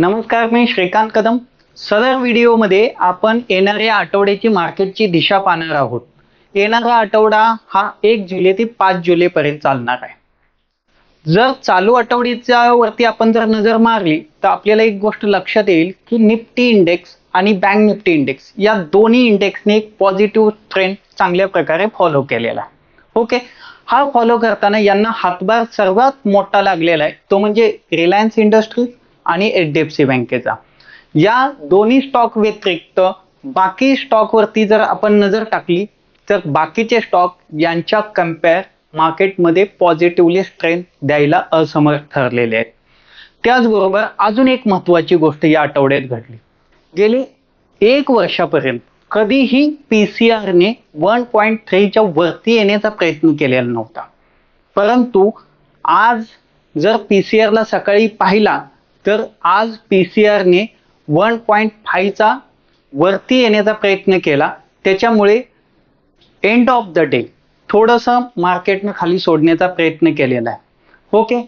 नमस्कार, मी श्रीकांत कदम. सदर व्हिडिओमध्ये आपण येणाऱ्या आठवड्याची मार्केटची दिशा पाहणार आहोत. येणारा आठवडा हा 1 जुलै ते 5 जुलै पर्यंत चालणार आहे. जर चालू आठवड्याच्या वरती आपण जर नजर मारली तर आपल्याला एक गोष्ट लक्षात येईल की निफ्टी इंडेक्स आणि बँक निफ्टी इंडेक्स या दोन्ही इंडेक्सने एक पॉझिटिव्ह ट्रेंड चांगल्या प्रकारे फॉलो केलेला आहे. ओके, हा फॉलो करताना यांना हातभार सर्वात मोठा लागलेला आहे तो म्हणजे रिलायन्स इंडस्ट्रीज आणि HDFC बँकेचा. या दोन्ही स्टॉक व्यतिरिक्त बाकी स्टॉक वरती जर आपण नजर टाकली तर बाकीचे स्टॉक यांच्या कंपेअर मार्केटमध्ये पॉझिटिव्हली स्ट्रेंथ द्यायला असमर्थ ठरलेले आहेत. त्याचबरोबर अजून एक महत्त्वाची गोष्ट या आठवड्यात घडली. गेली 1 वर्षापर्यंत कधीही PCR ने 1.3 च्या वरती येण्याचा प्रयत्न केलेला नव्हता. परंतु आज जर PCR ला सकाळी पाहिला तर आज PCR ने 1.5 चा वरती येण्याचा प्रयत्न केला. त्याच्यामुळे एंड ऑफ द डे थोडंसं मार्केटने खाली सोडण्याचा प्रयत्न केलेला आहे. ओके,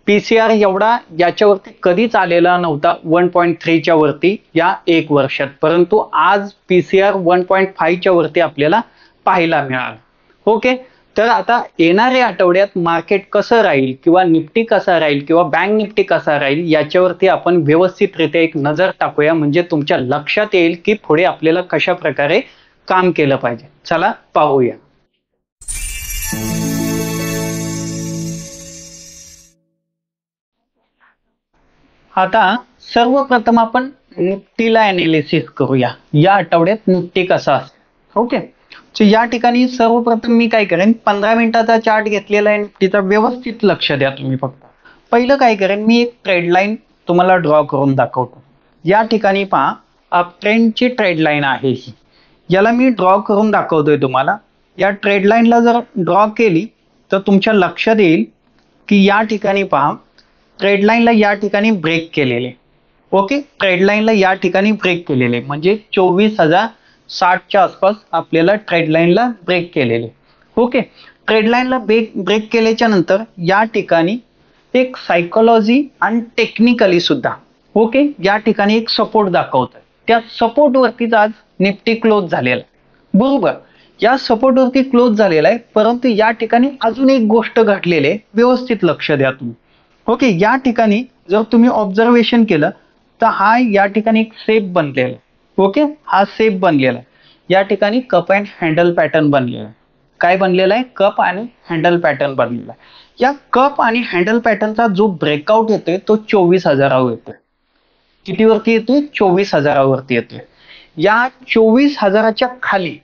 PCR एवढा याच्यावरती कधीच आलेला नव्हता 1.3 च्या वरती या 1 वर्षात. परंतु आज PCR 1.5 च्या वरती आपल्याला पाहायला मिळाला. ओके, तर आता येणाऱ्या आठवड्यात मार्केट कसं राहील किंवा निफ्टी कसा राहील किंवा बँक निफ्टी कसा राहील याच्यावरती आपण व्यवस्थितरित्या एक नजर टाकूया, म्हणजे तुमच्या लक्षात येईल की पुढे आपल्याला कशा प्रकारे काम केलं पाहिजे. चला पाहूया. आता सर्वप्रथम आपण निफ्टीला एनालिसिस करूया. या आठवड्यात निफ्टी कसा असेल. ओके, सो या ठिकाणी सर्वप्रथम मी काय करेन, 15 मिनिटाचा चार्ट घेतलेला आहे निफ्टीचा. व्यवस्थित लक्ष द्या तुम्ही. फक्त पहिलं काय करेन, मी एक ट्रेड लाईन तुम्हाला ड्रॉ करून दाखवतो. या ठिकाणी पहा, अप ट्रेंडची ट्रेड लाईन आहे ही. याला मी ड्रॉ करून दाखवतोय तुम्हाला. या ट्रेड लाईनला जर ड्रॉ केली तर तुमच्या लक्षात येईल की या ठिकाणी पहा, ट्रेड लाईनला या ठिकाणी ब्रेक केलेले. ओके, ट्रेड लाईनला या ठिकाणी ब्रेक केलेले म्हणजे 24,060 च्या आसपास आपल्याला ट्रेड लाईनला ब्रेक केलेले. ओके, ट्रेड लाईनला ब्रेक केल्याच्या नंतर या ठिकाणी एक सायकोलॉजी आणि टेक्निकली सुद्धा ओके या ठिकाणी एक सपोर्ट दाखवतोय. त्या सपोर्ट वरतीच आज निफ्टी क्लोज झालेला आहे. बरोबर, या सपोर्ट वरती क्लोज झालेला आहे. परंतु या ठिकाणी अजून एक गोष्ट घडलेली आहे, व्यवस्थित लक्ष द्या तुम्ही. ओके, या ठिकाणी जर तुम्ही ऑब्झर्वेशन केलं तर हा या ठिकाणी एक शेप बनलेला आहे. ओके, हा शेप बनलेला आहे. या ठिकाणी कप अँड हँडल पॅटर्न बनलेला आहे. काय बनलेला आहे? कप आणि हँडल पॅटर्न बनलेला आहे. या कप आणि हँडल पॅटर्नचा जो ब्रेकआउट येतोय तो 24,000 येतोय. किती वरती येतोय? 24,000 वरती येतोय. या 24,000च्या खाली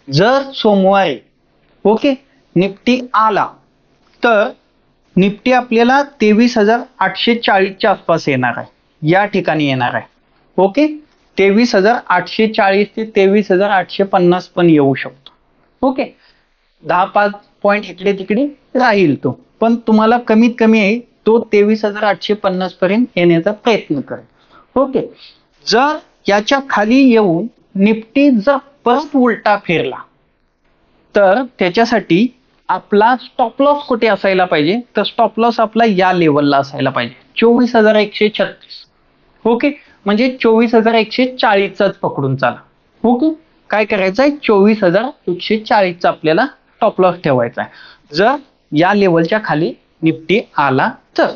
जर सोमवारी ओके निफ्टी आला तर निफ्टी आपल्याला 23,840 च्या आसपास येणार आहे. या ठिकाणी येणार आहे. ओके, 23,840 ते 23,850 पण येऊ शकतो. ओके, 10-5 पॉईंट इकडे तिकडे राहील तो, पण तुम्हाला कमीत कमी आहे तो 23,850 पर्यंत येण्याचा प्रयत्न करेल. ओके, जर याच्या खाली येऊन निफ्टी जर परत उलटा फिरला तर त्याच्यासाठी आपला स्टॉप लॉस कुठे असायला पाहिजे, तर स्टॉप लॉस आपला या लेवलला असायला पाहिजे 24,136. ओके, म्हणजे 24,140 चाच पकडून चाला. ओके, काय करायचं आहे, 24,140 चा आपल्याला स्टॉप लॉस ठेवायचा आहे जर या लेवलच्या खाली निफ्टी आला तर.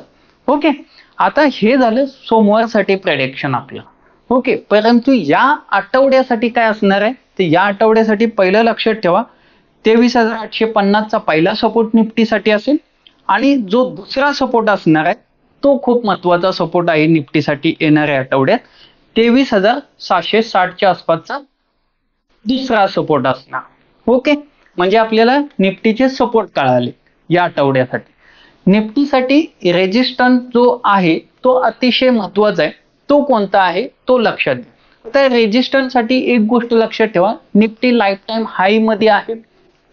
ओके, आता हे झालं सोमवारसाठी प्रेडिक्शन आपलं. ओके, परंतु या आठवड्यासाठी काय असणार आहे, तर या आठवड्यासाठी पहिलं लक्षात ठेवा 23,850 चा पहिला सपोर्ट निफ्टीसाठी असेल आणि जो दुसरा सपोर्ट असणार आहे तो खूप महत्वाचा सपोर्ट आहे निफ्टीसाठी येणाऱ्या आठवड्यात 23,760 च्या आसपासचा दुसरा सपोर्ट असणार. ओके, म्हणजे आपल्याला निफ्टीचे सपोर्ट कळाले. या आठवड्यासाठी निफ्टीसाठी रेजिस्टन्स जो आहे तो अतिशय महत्वाचा आहे. तो कोणता आहे तो लक्षात घ्या. आता रेजिस्टन्स साठी एक गोष्ट लक्षात ठेवा, निफ्टी लाईफ टाइम हाय मध्ये आहे.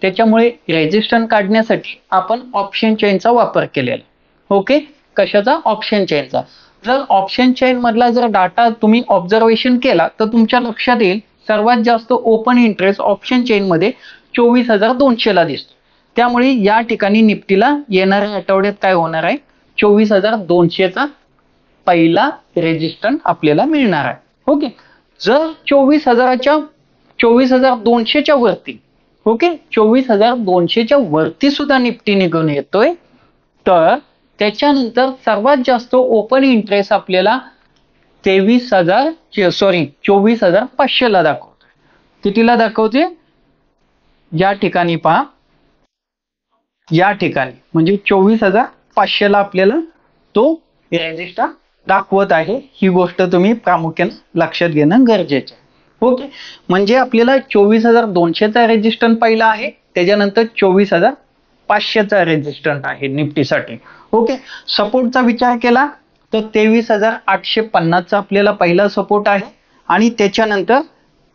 त्याच्यामुळे रेजिस्टन्स काढण्यासाठी आपण ऑप्शन चेनचा वापर केलेला. ओके, कशाचा? ऑप्शन चेनचा. जर ऑप्शन चेन मधला जर डाटा तुम्ही ऑब्झर्वेशन केला तर तुमच्या लक्षात येईल सर्वात जास्त ओपन इंटरेस्ट ऑप्शन चेन मध्ये 24,200 ला दिसतो. त्यामुळे या ठिकाणी निफ्टीला येणाऱ्या आठवड्यात काय होणार आहे, 24,200 चा पहिला रेजिस्टन्स आपल्याला मिळणार आहे. ओके, जर 24,200च्या वरती, ओके, 24,200च्या वरती सुद्धा निफ्टी निघून येतोय, तर त्याच्यानंतर सर्वात जास्त ओपन इंटरेस्ट आपल्याला 24,500ला दाखवतोय. कितीला दाखवते? या ठिकाणी पहा, या ठिकाणी म्हणजे 24,500ला आपल्याला तो रेजिस्टर दाखवत आहे. ही गोष्ट तुम्ही प्रामुख्याने लक्षात घेणं गरजेचं आहे. ओके, म्हणजे आपल्याला 24,200चा रेजिस्टन्स पहिला आहे, त्याच्यानंतर 24,500चा रेजिस्टन्स आहे निफ्टीसाठी. ओके, सपोर्टचा विचार केला तर 23,850चा आपल्याला पहिला सपोर्ट आहे आणि त्याच्यानंतर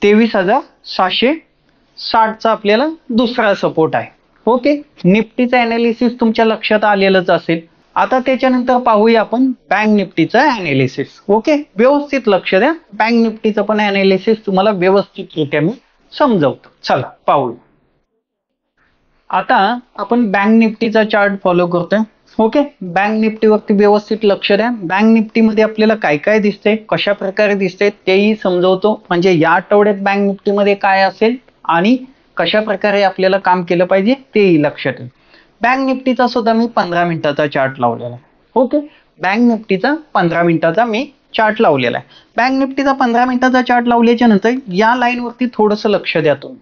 23,760चा आपल्याला दुसरा सपोर्ट आहे. ओके, निफ्टीचा अनालिसिस तुमच्या लक्षात आलेलंच असेल. आता त्याच्यानंतर पाहूया आपण बँक निफ्टीचा अनालिसिस. ओके, व्यवस्थित लक्ष द्या, बँक निफ्टीचं पण अनालिसिस तुम्हाला व्यवस्थितरित्या मी समजवतो. चला पाहूया. आता आपण बँक निफ्टीचा चार्ट फॉलो करतोय. ओके, बँक निफ्टीवरती व्यवस्थित लक्ष द्या. बँक निफ्टीमध्ये आपल्याला काय काय दिसतंय, कशा प्रकारे दिसतंय तेही समजवतो. म्हणजे या आठवड्यात बँक निफ्टीमध्ये काय असेल आणि कशा प्रकारे आपल्याला काम केलं पाहिजे तेही लक्षात येईल. बँक निफ्टीचा सुद्धा मी 15 मिनिटाचा चार्ट लावलेला आहे. ओके, बँक निफ्टीचा 15 मिनिटाचा मी चार्ट लावलेला आहे. बँक निफ्टीचा 15 मिनिटाचा चार्ट लावल्याच्या नंतर या लाईनवरती थोडंसं लक्ष द्या तुम्ही.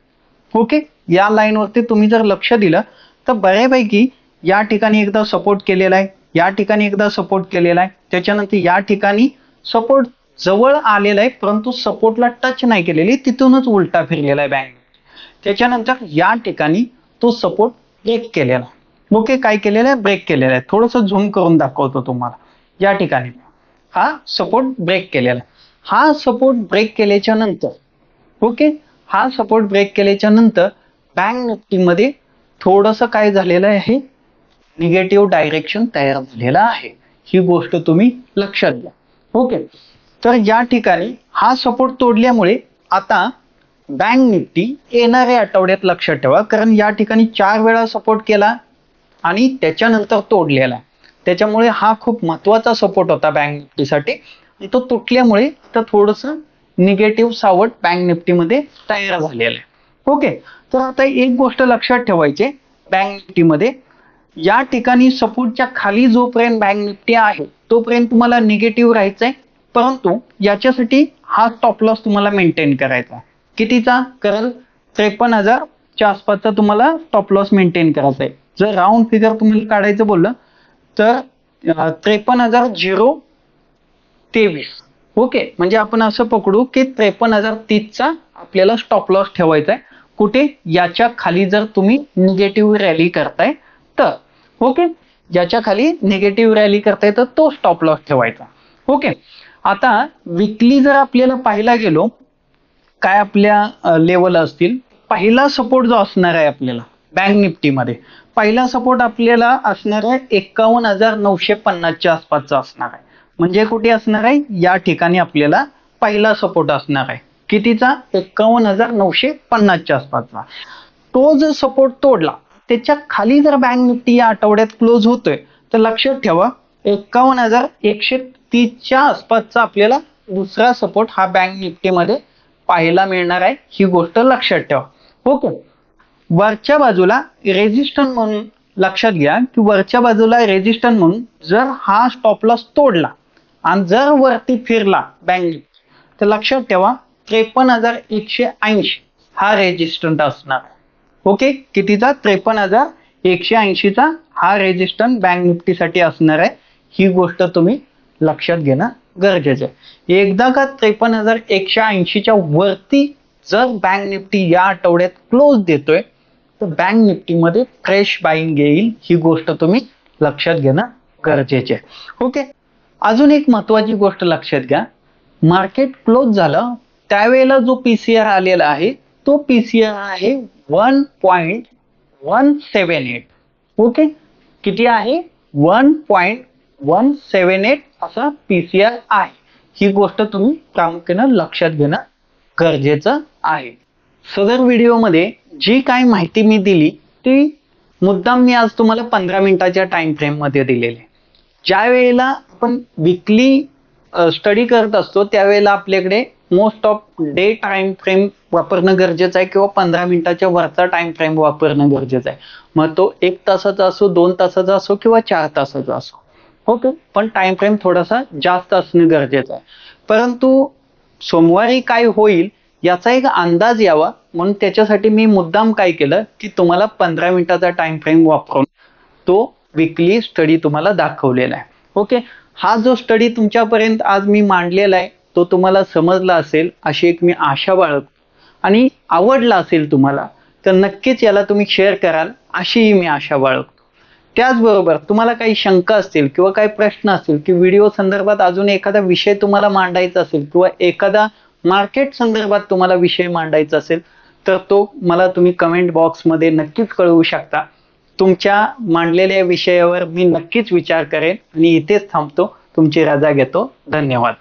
ओके, या लाईनवरती तुम्ही जर लक्ष दिलं तर बऱ्यापैकी या ठिकाणी एकदा सपोर्ट केलेला आहे, या ठिकाणी एकदा सपोर्ट केलेला आहे, त्याच्यानंतर या ठिकाणी सपोर्ट जवळ आलेला आहे परंतु सपोर्टला टच नाही केलेली, तिथूनच उलटा फिरलेला आहे बँक. त्याच्यानंतर या ठिकाणी तो सपोर्ट ब्रेक केलेला आहे. ओके, काय केलेलं आहे? ब्रेक केलेला आहे. थोडंसं झूम करून दाखवतो तुम्हाला. या ठिकाणी हा सपोर्ट ब्रेक केलेला आहे. हा सपोर्ट ब्रेक केल्याच्या नंतर, ओके, हा सपोर्ट ब्रेक केल्याच्या नंतर बँक निफ्टीमध्ये थोडंसं काय झालेलं आहे, निगेटिव्ह डायरेक्शन तयार झालेला आहे. ही गोष्ट तुम्ही लक्षात घ्या. ओके, तर या ठिकाणी हा सपोर्ट तोडल्यामुळे आता बँक निफ्टी येणाऱ्या आठवड्यात लक्षात ठेवा, कारण या ठिकाणी 4 वेळा सपोर्ट केला आणि त्याच्यानंतर तोडलेला, त्याच्यामुळे हा खूप महत्वाचा सपोर्ट होता बँक निफ्टीसाठी. तो तुटल्यामुळे आता थोडंसं निगेटिव्ह सावट बँक निफ्टीमध्ये तयार झालेलं आहे. ओके, तर आता एक गोष्ट लक्षात ठेवायची, बँक निफ्टीमध्ये या ठिकाणी सपोर्टच्या खाली जोपर्यंत बँक निफ्टी आहे तोपर्यंत तुम्हाला निगेटिव्ह राहायचंय, परंतु याच्यासाठी हा स्टॉप लॉस तुम्हाला मेंटेन करायचा. कितीचा? कारण 53,000च्या आसपासचा तुम्हाला स्टॉप लॉस मेंटेन करायचा आहे. जर राऊंड फिगर तुम्हाला काढायचं बोललं तर 53,023. ओके, म्हणजे आपण असं पकडू की 53,030चा आपल्याला स्टॉप लॉस ठेवायचा आहे. कुठे? याच्या खाली जर तुम्ही निगेटिव्ह रॅली करताय तर. ओके, याच्या खाली निगेटिव्ह रॅली करताय तर तो स्टॉप लॉस ठेवायचा. ओके, आता विकली जर आपल्याला पाहायला गेलो काय आपल्या लेवल असतील, पहिला सपोर्ट जो असणार आहे आपल्याला बँक निफ्टीमध्ये, पहिला सपोर्ट आपल्याला असणार आहे 51,950च्या आसपासचा असणार आहे. म्हणजे कुठे असणार आहे? या ठिकाणी आपल्याला पहिला सपोर्ट असणार आहे. कितीचा? 51,950च्या आसपासचा. तो जर सपोर्ट तोडला, त्याच्या खाली जर बँक निफ्टी या आठवड्यात क्लोज होतोय तर लक्षात ठेवा 51,130च्या आसपासचा आपल्याला दुसरा सपोर्ट हा बँक निफ्टीमध्ये पाहायला मिळणार आहे. ही गोष्ट लक्षात ठेवा. ओके, वरच्या बाजूला रेजिस्टन्स म्हणून लक्षात घ्या की वरच्या बाजूला रेजिस्टन्स म्हणून जर हा स्टॉप लॉस तोडला आणि जर वरती फिरला बँक निफ्टी तर लक्षात ठेवा 53,180 हा रेजिस्टन्स असणार. ओके, कितीचा? 53,180चा हा रेजिस्टन्स बँक निफ्टीसाठी असणार आहे. ही गोष्ट तुम्ही लक्षात घेणं गरजेचं आहे. एकदा का 53,180च्या वरती जर बँक निफ्टी या आठवड्यात क्लोज देतोय तर बँक निफ्टीमध्ये फ्रेश बाईंग येईल. ही गोष्ट तुम्ही लक्षात घेणं गरजेचे आहे. ओके, अजून एक महत्वाची गोष्ट लक्षात घ्या, मार्केट क्लोज झालं त्यावेळेला जो पीसीआर आलेला आहे तो पीसीआर आहे 1.178. ओके, किती आहे? 1.178 असा पीसीआर आहे. ही गोष्ट तुम्ही प्रामुख्याने लक्षात घेणं गरजेचं आहे. सदर व्हिडिओमध्ये जी काही माहिती मी दिली ती मुद्दाम मी आज तुम्हाला 15 मिनिटाच्या टाइम फ्रेम मध्ये दिलेली आहे. ज्या वेळेला आपण विकली स्टडी करत असतो त्यावेळेला आपल्याकडे most of day time frame वापरणं गरजेचं आहे किंवा 15 मिनिटाच्या वरचा टाइम फ्रेम वापरणं गरजेचं आहे. मग तो 1 तासाचा असो, 2 तासाचा असो किंवा 4 तासाचा असो. ओके, पण टाइम फ्रेम थोडासा जास्त असणं गरजेचं आहे. परंतु सोमवारी काय होईल याचा एक अंदाज यावा म्हणून त्याच्यासाठी मी मुद्दाम काय केलं की तुम्हाला 15 मिनिटाचा टाइम फ्रेम वापरून तो विकली स्टडी तुम्हाला दाखवलेला आहे. ओके, हा जो स्टडी तुमच्यापर्यंत आज मी मांडलेला आहे तो तुम्हाला समजला असेल अशी एक मी आशा बाळगतो आणि आवडला असेल तुम्हाला तर नक्कीच याला तुम्ही शेअर कराल अशीही मी आशा बाळगतो. त्याचबरोबर तुम्हाला काही शंका असतील किंवा काही प्रश्न असतील की व्हिडिओ संदर्भात अजून एखादा विषय तुम्हाला मांडायचा असेल किंवा एखादा मार्केट संदर्भात तुम्हाला विषय मांडायचा असेल तर तो मला तुम्ही कमेंट बॉक्समध्ये नक्कीच कळवू शकता. तुमच्या मांडलेल्या विषयावर मी नक्कीच विचार करेन आणि इथेच थांबतो. तुमची रजा घेतो. धन्यवाद.